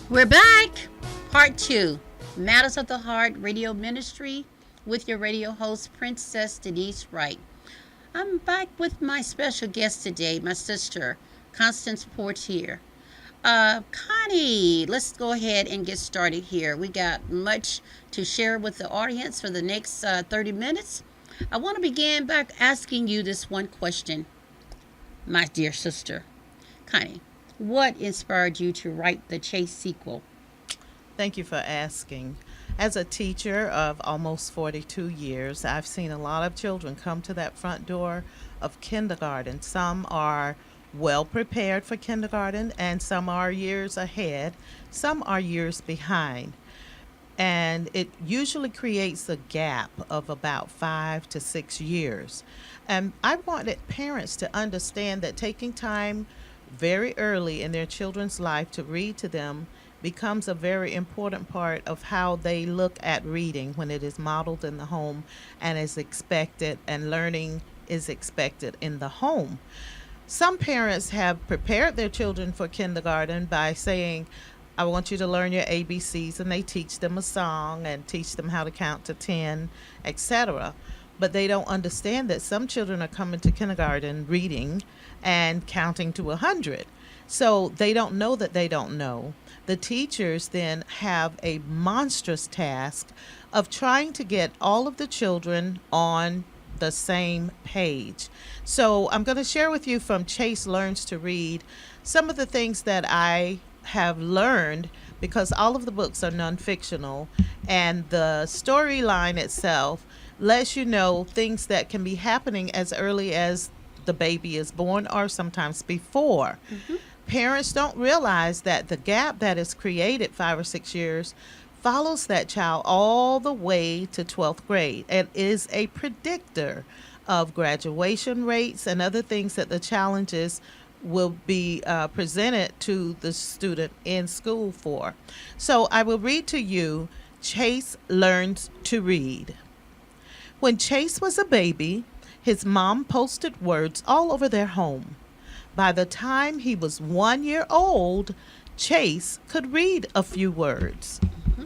We're back. Part two Matters of the Heart Radio Ministry with your radio host, Princess Denise Wright. I'm back with my special guest today, my sister, Constance Poitier. Connie, let's go ahead and get started here. We got much to share with the audience for the next 30 minutes. I want to begin by asking you this one question, my dear sister. Connie, what inspired you to write the Chase sequel? Thank you for asking. As a teacher of almost 42 years, I've seen a lot of children come to that front door of kindergarten. Some are well prepared for kindergarten, and some are years ahead, some are years behind. And it usually creates a gap of about 5 to 6 years. And I wanted parents to understand that taking time very early in their children's life to read to them becomes a very important part of how they look at reading when it is modeled in the home and is expected, and learning is expected in the home. Some parents have prepared their children for kindergarten by saying, I want you to learn your ABCs, and they teach them a song and teach them how to count to 10, etc. But they don't understand that some children are coming to kindergarten reading and counting to 100. So they don't know that they don't know. The teachers then have a monstrous task of trying to get all of the children on the same page. So I'm going to share with you from Chase Learns to Read some of the things that I have learned, because all of the books are non-fictional, and the storyline itself lets you know things that can be happening as early as the baby is born or sometimes before. Mm-hmm. Parents don't realize that the gap that is created 5 or 6 years follows that child all the way to 12th grade and is a predictor of graduation rates and other things that the challenges will be presented to the student in school for. So I will read to you Chase Learns to Read. When Chase was a baby, his mom posted words all over their home. By the time he was 1 year old, Chase could read a few words. Mm-hmm.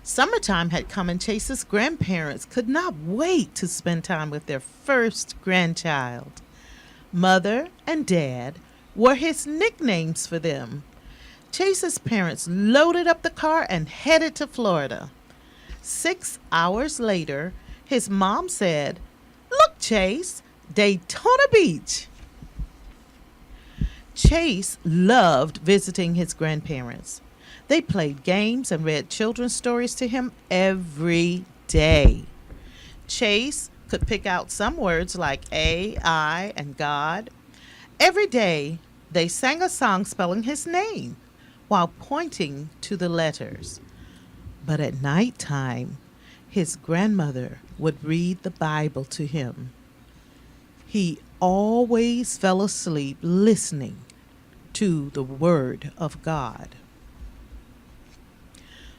Summertime had come, and Chase's grandparents could not wait to spend time with their first grandchild. Mother and Dad were his nicknames for them. Chase's parents loaded up the car and headed to Florida. 6 hours later, his mom said, "Look, Chase, Daytona Beach." Chase loved visiting his grandparents. They played games and read children's stories to him every day. Chase could pick out some words like A, I, and God. Every day, they sang a song spelling his name while pointing to the letters. But at night time, his grandmother would read the Bible to him. He always fell asleep listening to the Word of God.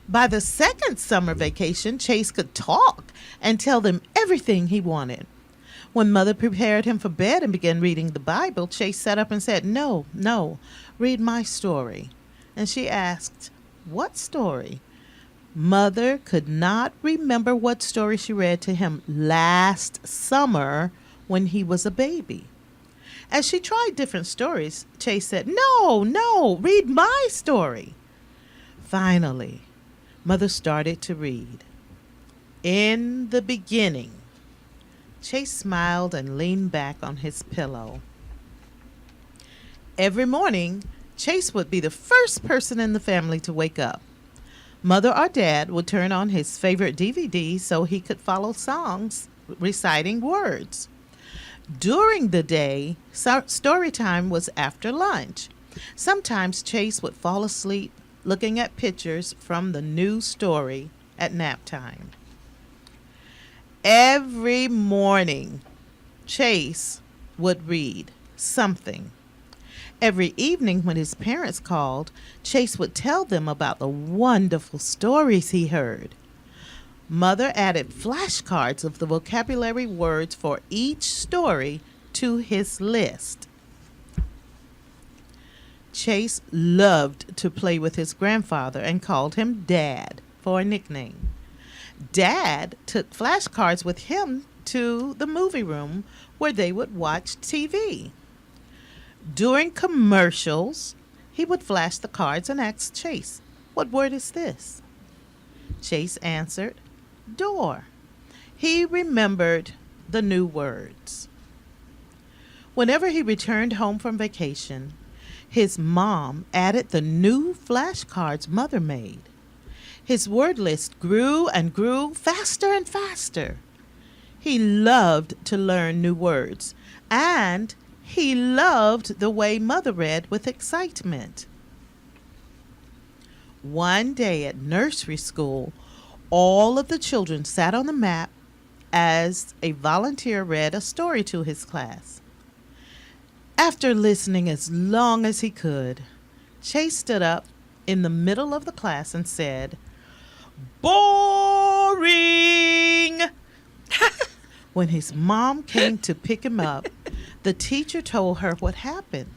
By the second summer vacation, Chase could talk and tell them everything he wanted. When Mother prepared him for bed and began reading the Bible, Chase sat up and said, "No, no, read my story." And she asked, "What story?" Mother could not remember what story she read to him last summer when he was a baby. As she tried different stories, Chase said, "No, no, read my story." Finally, Mother started to read. In the beginning. Chase smiled and leaned back on his pillow. Every morning, Chase would be the first person in the family to wake up. Mother or Dad would turn on his favorite DVD so he could follow songs reciting words. During the day, story time was after lunch. Sometimes Chase would fall asleep looking at pictures from the new story at nap time. Every morning, Chase would read something. Every evening when his parents called, Chase would tell them about the wonderful stories he heard. Mother added flashcards of the vocabulary words for each story to his list. Chase loved to play with his grandfather and called him Dad for a nickname. Dad took flashcards with him to the movie room where they would watch TV. During commercials, he would flash the cards and ask Chase, "What word is this?" Chase answered, "Door." He remembered the new words. Whenever he returned home from vacation, his mom added the new flashcards mother made. His word list grew and grew faster and faster. He loved to learn new words, and he loved the way Mother read with excitement. One day at nursery school, all of the children sat on the mat as a volunteer read a story to his class. After listening as long as he could, Chase stood up in the middle of the class and said, "Boring!" When his mom came to pick him up, the teacher told her what happened.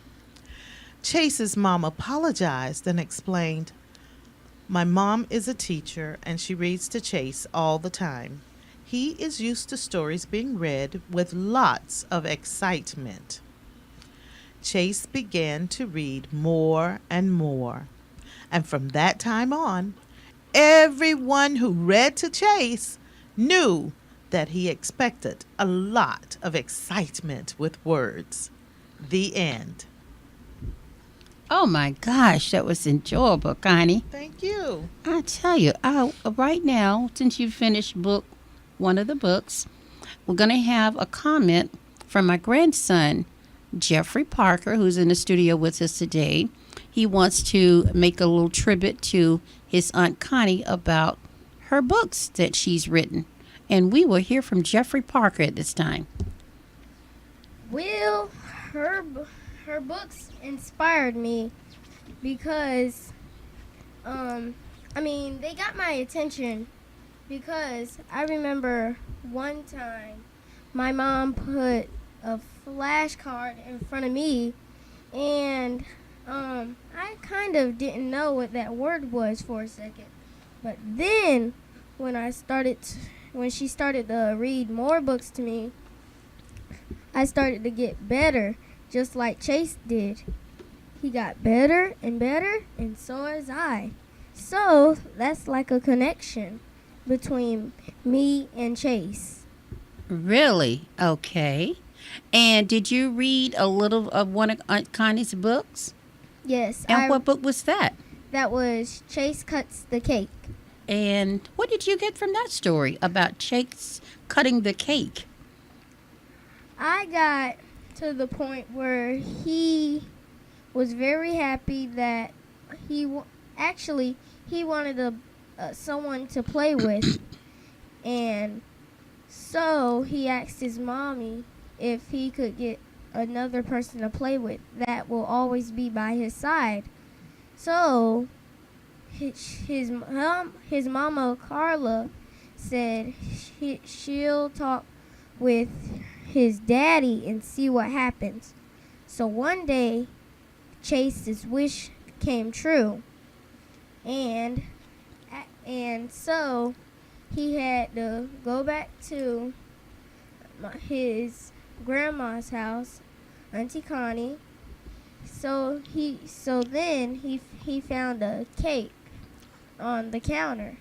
Chase's mom apologized and explained, "My mom is a teacher and she reads to Chase all the time. He is used to stories being read with lots of excitement." Chase began to read more and more. And from that time on, everyone who read to Chase knew that he expected a lot of excitement with words. The end. Oh my gosh, that was enjoyable, Connie. Thank you. I tell you, right now, since you finished one of the books, we're going to have a comment from my grandson, Jeffrey Parker, who's in the studio with us today. He wants to make a little tribute to his Aunt Connie about her books that she's written. And we will hear from Jeffrey Parker at this time. Well, her books inspired me because, they got my attention because I remember one time my mom put a flashcard in front of me, and I kind of didn't know what that word was for a second. But then when she started to read more books to me, I started to get better, just like Chase did. He got better, and so was I. So that's like a connection between me and Chase. Really? Okay. And did you read a little of one of Aunt Connie's books? Yes. And what book was that? That was Chase Cuts the Cake. And what did you get from that story about Chase cutting the cake? I got to the point where he was very happy that he wanted someone to play with, and so he asked his mommy if he could get another person to play with that will always be by his side. So his mama Carla said she'll talk with his daddy and see what happens. So one day Chase's wish came true, and so he had to go back to his grandma's house, Auntie Connie. So then he found a cake on the counter,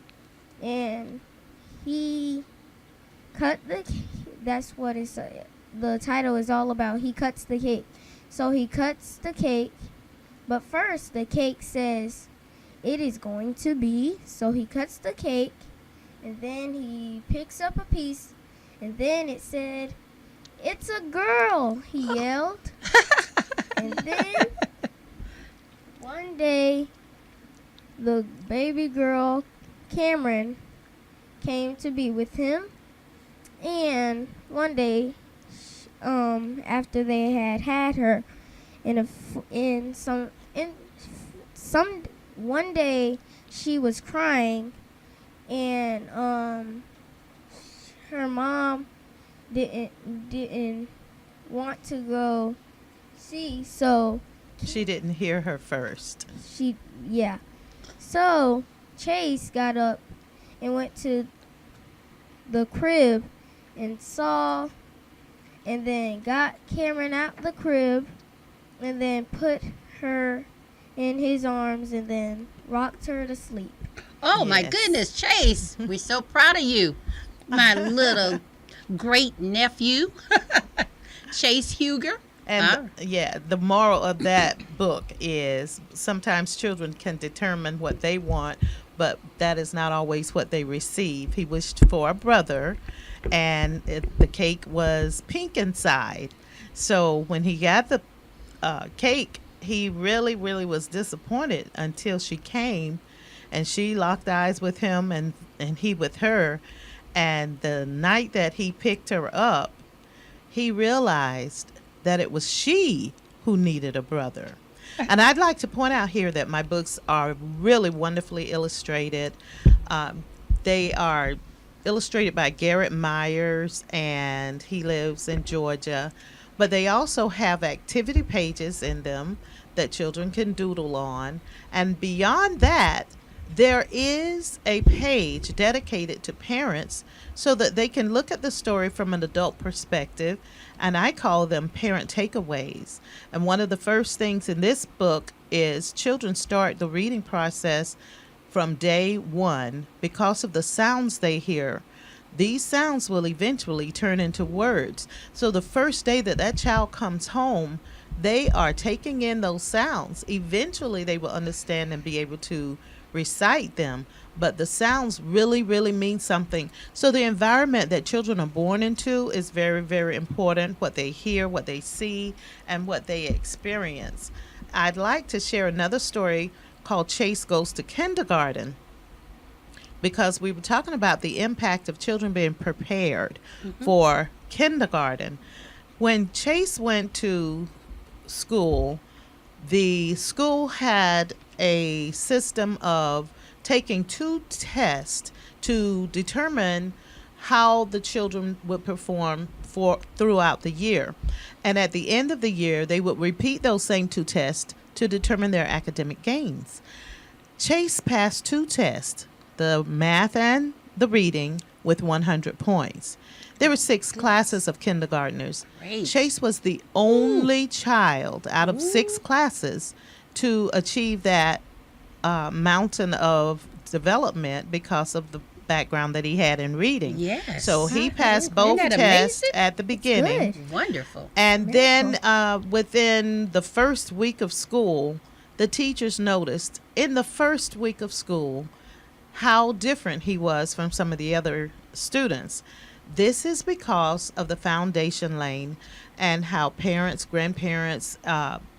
and he cut the. That's what the title is all about. He cuts the cake. So he cuts the cake, but first the cake says it is going to be. So he cuts the cake, and then he picks up a piece, and then it said, "It's a girl," he yelled. And then one day the baby girl Cameron came to be with him, and one day after they had her one day she was crying, and her mom didn't want to go see, so She didn't hear her first. she yeah. So Chase got up and went to the crib and saw and then got Cameron out the crib and then put her in his arms and then rocked her to sleep. Oh my Yes. goodness, Chase. We're so proud of you. My little great nephew, Chase Huger. And yeah, the moral of that book is sometimes children can determine what they want, but that is not always what they receive. He wished for a brother, and the cake was pink inside. So when he got the cake, he really, really was disappointed until she came and she locked eyes with him and he with her. And the night that he picked her up, he realized that it was she who needed a brother. And I'd like to point out here that my books are really wonderfully illustrated. They are illustrated by Garrett Myers, and he lives in Georgia. But they also have activity pages in them that children can doodle on. And beyond that, there is a page dedicated to parents so that they can look at the story from an adult perspective, and I call them parent takeaways. And one of the first things in this book is children start the reading process from day one because of the sounds they hear. These sounds will eventually turn into words. So the first day that that child comes home, they are taking in those sounds. Eventually they will understand and be able to recite them, but the sounds really, really mean something. So the environment that children are born into is very, very important. What they hear, what they see, and what they experience. I'd like to share another story called Chase Goes to Kindergarten, because we were talking about the impact of children being prepared for kindergarten. When Chase went to school, the school had a system of taking 2 tests to determine how the children would perform throughout the year. And at the end of the year, they would repeat those same 2 tests to determine their academic gains. Chase passed 2 tests, the math and the reading, with 100 points. There were 6 classes of kindergartners. Great. Chase was the only child out of 6 classes to achieve that mountain of development because of the background that he had in reading. Yes. So he Huh? passed Isn't both that tests amazing? at the beginning. Good. Wonderful. And Very then within the first week of school, the teachers noticed in the first week of school how different he was from some of the other students. This is because of the foundation laying and how parents, grandparents,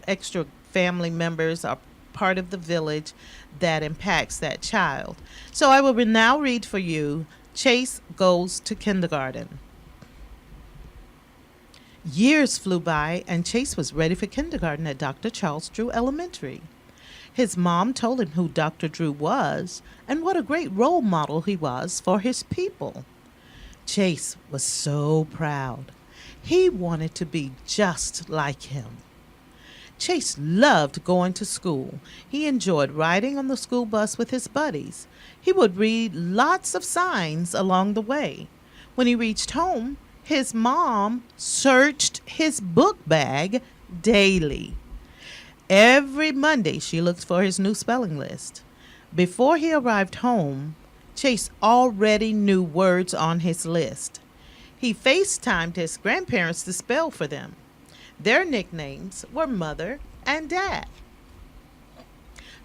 extra family members are part of the village that impacts that child. So I will now read for you Chase Goes to Kindergarten. Years flew by, and Chase was ready for kindergarten at Dr. Charles Drew Elementary. His mom told him who Dr. Drew was and what a great role model he was for his people. Chase was so proud. He wanted to be just like him. Chase loved going to school. He enjoyed riding on the school bus with his buddies. He would read lots of signs along the way. When he reached home, his mom searched his book bag daily. Every Monday, she looked for his new spelling list. Before he arrived home, Chase already knew words on his list. He FaceTimed his grandparents to spell for them. Their nicknames were Mother and Dad.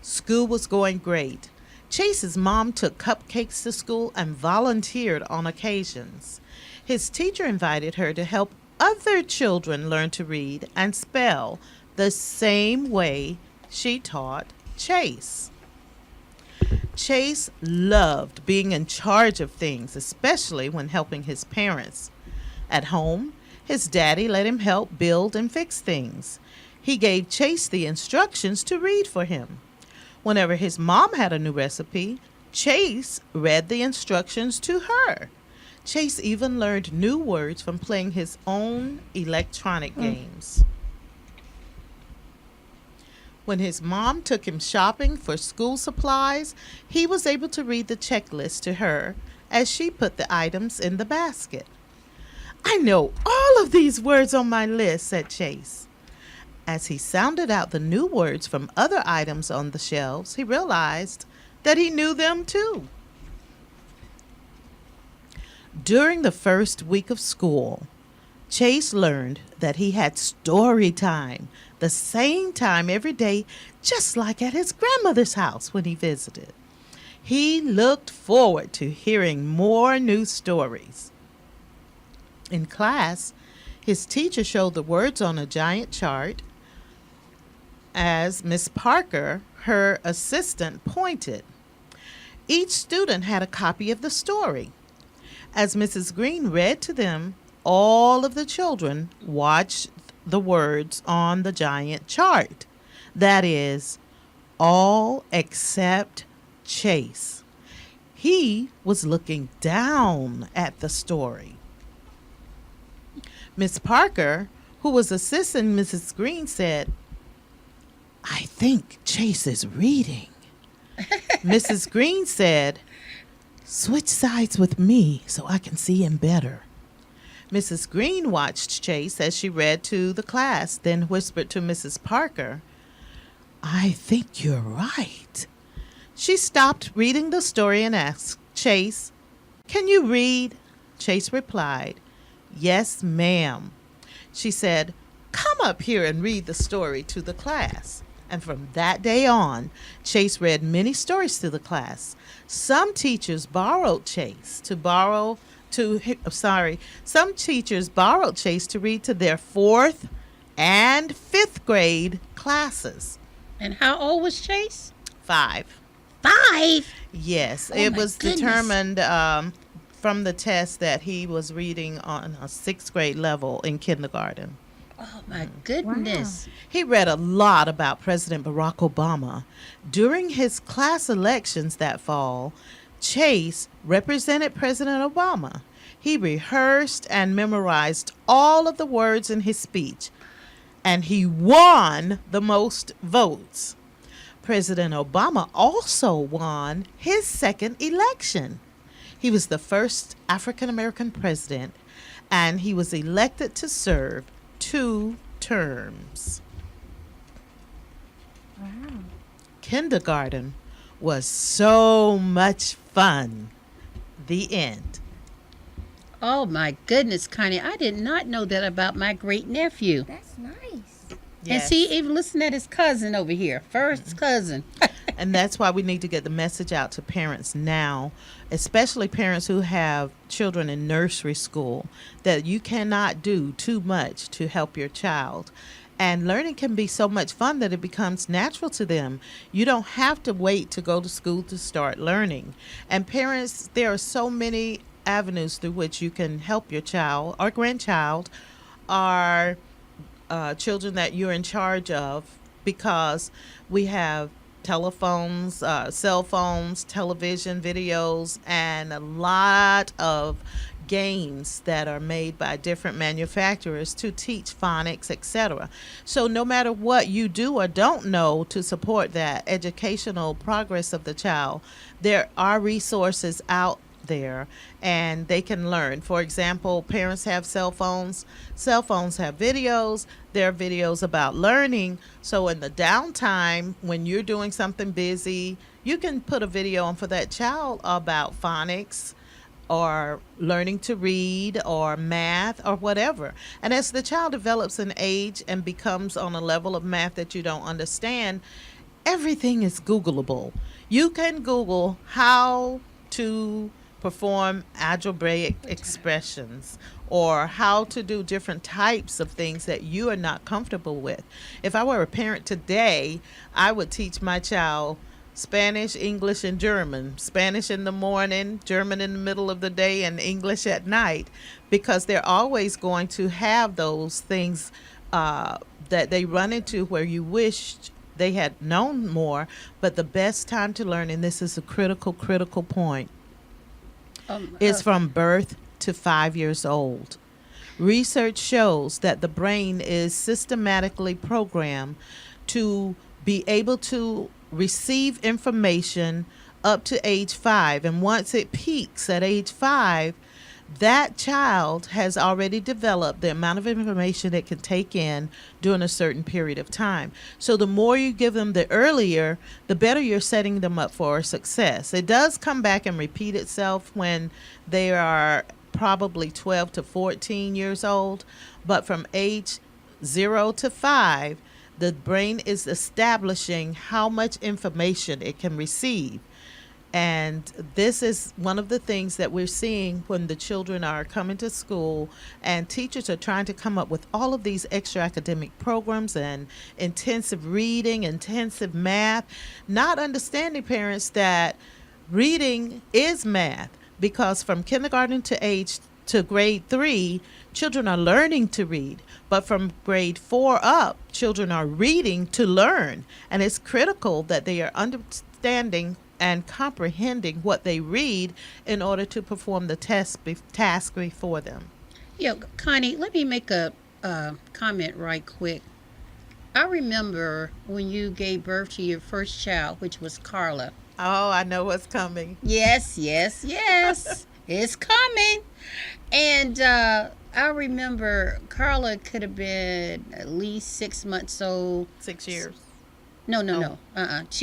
School was going great. Chase's mom took cupcakes to school and volunteered on occasions. His teacher invited her to help other children learn to read and spell the same way she taught Chase. Chase loved being in charge of things, especially when helping his parents. At home, his daddy let him help build and fix things. He gave Chase the instructions to read for him. Whenever his mom had a new recipe, Chase read the instructions to her. Chase even learned new words from playing his own electronic games. When his mom took him shopping for school supplies, he was able to read the checklist to her as she put the items in the basket. I know all of these words on my list, said Chase. As he sounded out the new words from other items on the shelves, he realized that he knew them too. During the first week of school, Chase learned that he had story time, the same time every day, just like at his grandmother's house when he visited. He looked forward to hearing more new stories. In class, his teacher showed the words on a giant chart as Miss Parker, her assistant, pointed. Each student had a copy of the story. As Mrs. Green read to them, all of the children watched the words on the giant chart. That is, all except Chase. He was looking down at the story. Miss Parker, who was assisting Mrs. Green, said, I think Chase is reading. Mrs. Green said, switch sides with me so I can see him better. Mrs. Green watched Chase as she read to the class, then whispered to Mrs. Parker, I think you're right. She stopped reading the story and asked Chase, can you read? Chase replied, yes, ma'am. She said, come up here and read the story to the class. And from that day on, Chase read many stories to the class. Some teachers borrowed Chase to read to their 4th and 5th grade classes. And how old was Chase? 5. 5? Yes, Oh, it my was goodness. determined from the test that he was reading on a 6th grade level in kindergarten. Oh, my goodness. He read a lot about President Barack Obama. During his class elections that fall, Chase represented President Obama. He rehearsed and memorized all of the words in his speech, and he won the most votes. President Obama also won his 2nd election. He was the first African American president, and he was elected to serve 2 terms. Wow. Kindergarten was so much fun. The end. Oh, my goodness, Connie. I did not know that about my great nephew. That's nice. And see, even listen at his cousin over here. First cousin. And that's why we need to get the message out to parents now, especially parents who have children in nursery school, that you cannot do too much to help your child. And learning can be so much fun that it becomes natural to them. You don't have to wait to go to school to start learning. And parents, there are so many avenues through which you can help your child or grandchild or children that you're in charge of, because we have telephones, cell phones, television, videos, and a lot of games that are made by different manufacturers to teach phonics, etc. So no matter what you do or don't know to support that educational progress of the child, there are resources out there and they can learn. For example, parents have cell phones. Cell phones have videos. There are videos about learning. So in the downtime, when you're doing something busy, you can put a video on for that child about phonics or learning to read or math or whatever. And as the child develops in age and becomes on a level of math that you don't understand, everything is Googleable. You can Google how to perform algebraic expressions or how to do different types of things that you are not comfortable with. If I were a parent today, I would teach my child Spanish, English, and German. Spanish in the morning, German in the middle of the day, and English at night, because they're always going to have those things that they run into where you wished they had known more. But the best time to learn, and this is a critical point, is from birth to 5 years old. Research shows that the brain is systematically programmed to be able to receive information up to age 5. And once it peaks at age 5, that child has already developed the amount of information it can take in during a certain period of time. So the more you give them the earlier, the better you're setting them up for success. It does come back and repeat itself when they are probably 12 to 14 years old, but from age 0 to 5, the brain is establishing how much information it can receive. And this is one of the things that we're seeing when the children are coming to school and teachers are trying to come up with all of these extra academic programs and intensive reading, intensive math, not understanding, parents, that reading is math, because from kindergarten to grade 3, children are learning to read. But from grade 4 up, children are reading to learn. And it's critical that they are understanding and comprehending what they read in order to perform the task before them. Yeah, Connie, let me make a comment right quick. I remember when you gave birth to your first child, which was Carla. Oh, I know what's coming. Yes, yes, yes. It's coming. And I remember Carla could have been at least 6 months old. 6 years. No, no, Oh. no.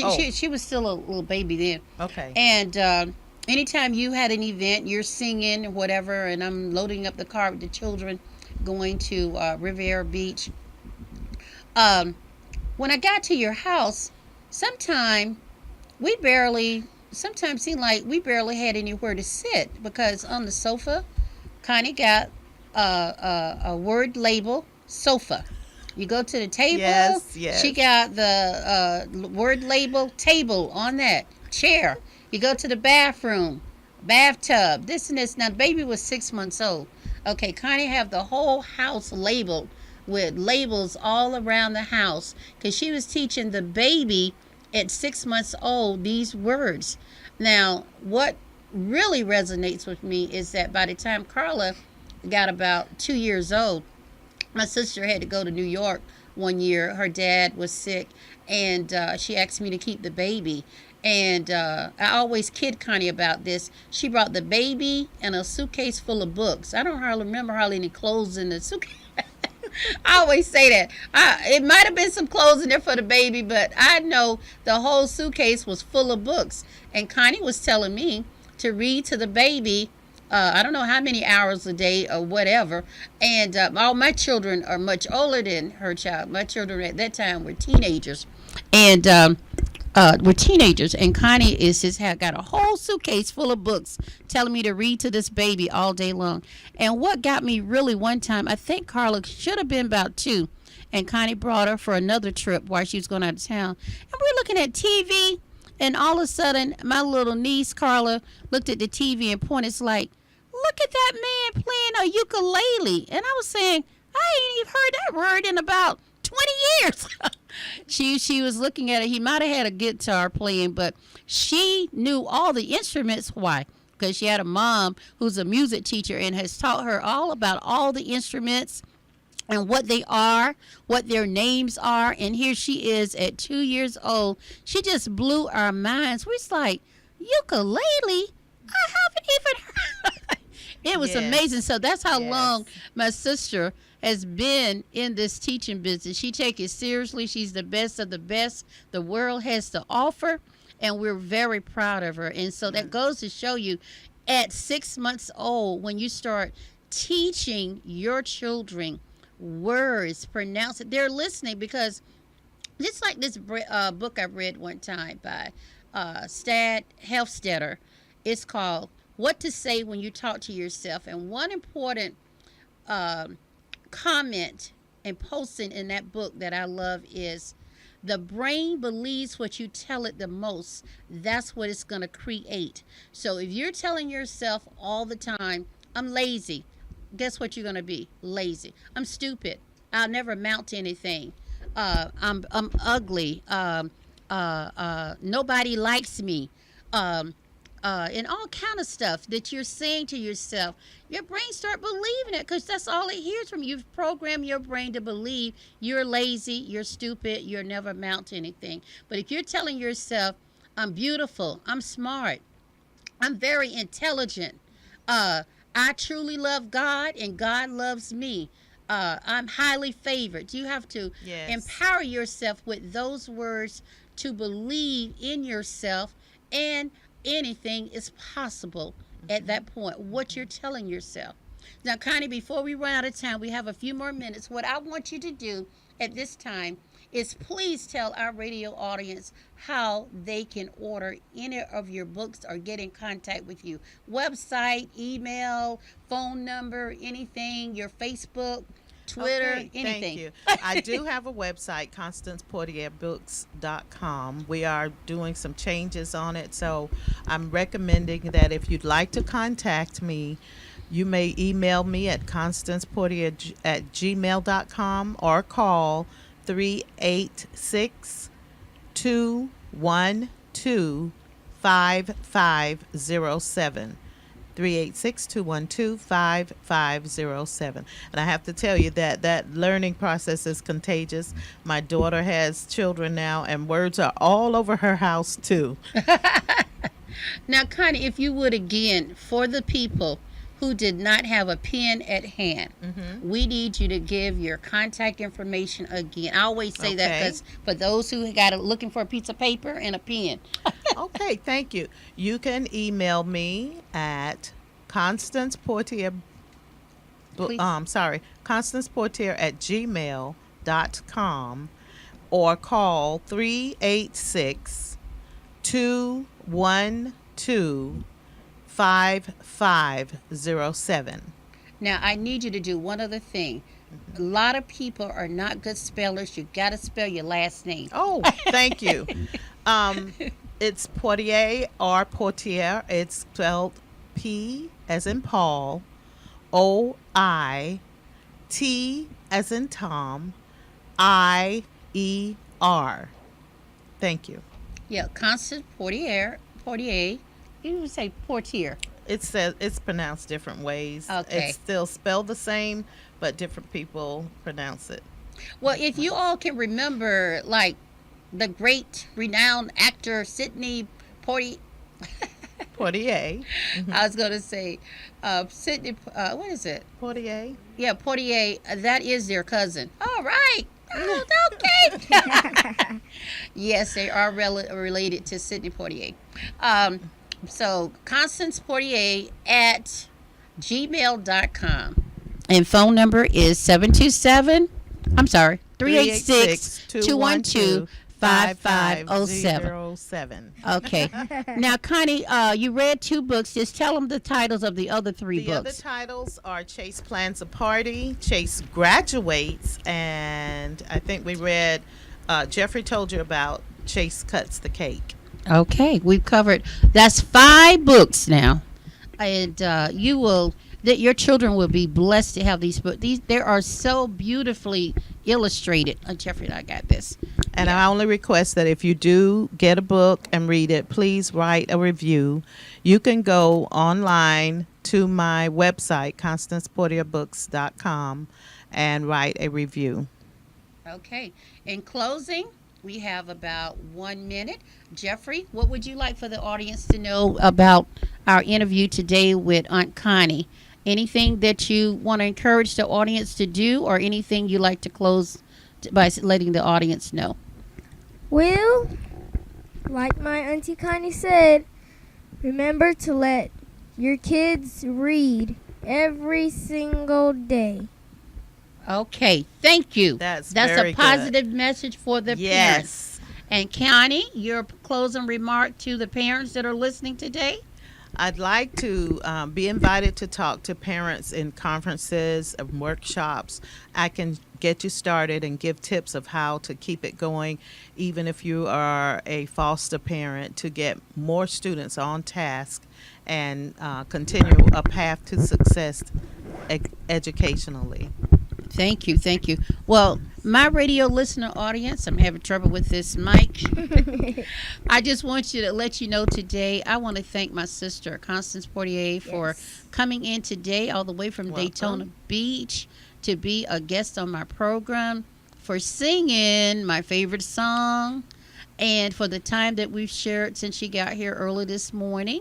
Oh. She was still a little baby then. Okay. And anytime you had an event, you're singing or whatever, and I'm loading up the car with the children going to Riviera Beach. When I got to your house, sometimes seemed like we barely had anywhere to sit, because on the sofa, Connie got a word label sofa. You go to the table, Yes. she got the word label table on that chair. You go to the bathroom, bathtub, this and this. Now, the baby was 6 months old. Okay, Connie have the whole house labeled with labels all around the house, because she was teaching the baby at 6 months old these words. Now, what really resonates with me is that by the time Carla got about 2 years old, my sister had to go to New York one year. Her dad was sick, and she asked me to keep the baby. And I always kid Connie about this. She brought the baby and a suitcase full of books. I don't remember hardly any clothes in the suitcase. I always say that. It might have been some clothes in there for the baby, but I know the whole suitcase was full of books. And Connie was telling me to read to the baby, I don't know how many hours a day or whatever. And all my children are much older than her child. My children at that time were teenagers. And and Connie got a whole suitcase full of books telling me to read to this baby all day long. And what got me really one time, I think Carla should have been about 2, and Connie brought her for another trip while she was going out of town, and we're looking at TV, and all of a sudden my little niece Carla looked at the TV and pointed, it's like, look at that man playing a ukulele. And I was saying, I ain't even heard that word in about 20 years. She was looking at it. He might have had a guitar playing, but she knew all the instruments. Why? Because she had a mom who's a music teacher and has taught her all about all the instruments and what they are, what their names are. And here she is at 2 years old. She just blew our minds. We're like, ukulele? I haven't even heard. It was amazing. So that's how long my sister has been in this teaching business. She takes it seriously. She's the best of the best the world has to offer, and we're very proud of her. And so that goes to show you, at 6 months old, when you start teaching your children words, pronounce it, they're listening. Because just like this book I read one time by Stad Helfstetter, it's called What to Say When You Talk to Yourself. And one important comment and posting in that book that I love is, the brain believes what you tell it the most. That's what it's going to create. So if you're telling yourself all the time, I'm lazy, guess what you're going to be? Lazy. I'm stupid. I'll never amount to anything. I'm ugly. Nobody likes me. and all kind of stuff that you're saying to yourself, your brain start believing it because that's all it hears from you. You've programmed your brain to believe you're lazy, you're stupid, you'll never amount to anything. But if you're telling yourself, I'm beautiful, I'm smart, I'm very intelligent, I truly love God and God loves me, I'm highly favored. You have to Yes. empower yourself with those words to believe in yourself, and anything is possible at that point, what you're telling yourself. Now, Connie, before we run out of time, we have a few more minutes. What I want you to do at this time is please tell our radio audience how they can order any of your books or get in contact with you. Website, email, phone number, anything, your Facebook, Twitter, Okay, anything. thank you. I do have a website, constancepoitierbooks.com. We are doing some changes on it, so I'm recommending that if you'd like to contact me, you may email me at constancepoitier@gmail.com or call 386 212 5507. 386-212-5507. And I have to tell you that that learning process is contagious. My daughter has children now, and words are all over her house too. Now, Connie, if you would again, for the people who did not have a pen at hand, we need you to give your contact information again. I always say that Okay. because for those who got looking for a piece of paper and a pen. Okay, thank you. You can email me at Constance Poitier, Please. Constance Poitier at gmail.com, or call 386 212 5507. Now, I need you to do one other thing. A lot of people are not good spellers. You got to spell your last name. Oh, thank you. It's Poitier or Poitier. It's spelled P as in Paul, O-I-T as in Tom, I-E-R. Thank you. Yeah, Constance Poitier. You would say Portier. It's pronounced different ways. Okay. It's still spelled the same, but different people pronounce it. Well, if you all can remember, like the great renowned actor Sidney Poitier. Poitier. I was going to say Sidney. What is it? Poitier. Yeah, Poitier. That is their cousin. All right. Oh, okay. Yes, they are related to Sidney Poitier. So Constance Poitier at gmail.com. And phone number is 727. I'm sorry, 386 212 5507. Okay. Now, Connie, you read 2 books. Just tell them the titles of the other 3 The other books. titles are Chase Plans a Party, Chase Graduates, and I think we read, Jeffrey told you about Chase Cuts the Cake. Okay, we've covered. That's 5 books now, and you will. That your children will be blessed to have these books. They are so beautifully illustrated. Jeffrey, I got this. And I only request that if you do get a book and read it, please write a review. You can go online to my website, constancepoitierbooks.com, and write a review. Okay. In closing, we have about 1 minute. Jeffrey, what would you like for the audience to know about our interview today with Aunt Connie? Anything that you want to encourage the audience to do, or anything you like to close by letting the audience know? Well, like my Auntie Connie said, remember to let your kids read every single day. Okay, thank you. That's a very positive message for the parents. Yes. And Connie, your closing remark to the parents that are listening today? I'd like to be invited to talk to parents in conferences and workshops. I can get you started and give tips of how to keep it going, even if you are a foster parent, to get more students on task and continue a path to success educationally. Thank you, thank you. Well, my radio listener audience, I'm having trouble with this mic. I just want you to let you know today, I want to thank my sister, Constance Poitier, for Yes. coming in today all the way from Daytona Welcome. Beach to be a guest on my program, for singing my favorite song, and for the time that we've shared since she got here early this morning.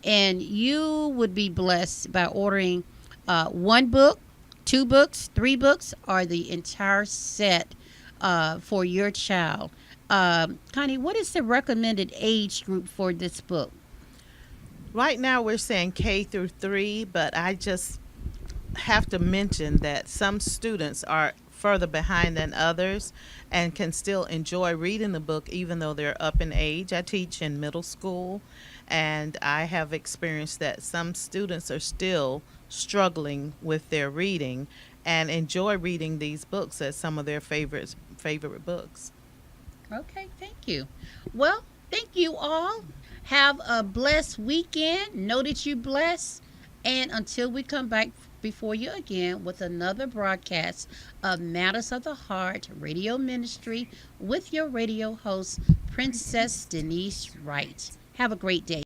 And you would be blessed by ordering one book, two books, three books, or the entire set for your child. Connie, what is the recommended age group for this book? Right now, we're saying K through 3, but I just have to mention that some students are further behind than others and can still enjoy reading the book even though they're up in age. I teach in middle school, and I have experienced that some students are still struggling with their reading and enjoy reading these books as some of their favorite books. Okay, thank you. Well, thank you all. Have a blessed weekend. Know that you blessed. And until we come back before you again with another broadcast of Matters of the Heart Radio Ministry with your radio host, Princess Denise Wright. Have a great day.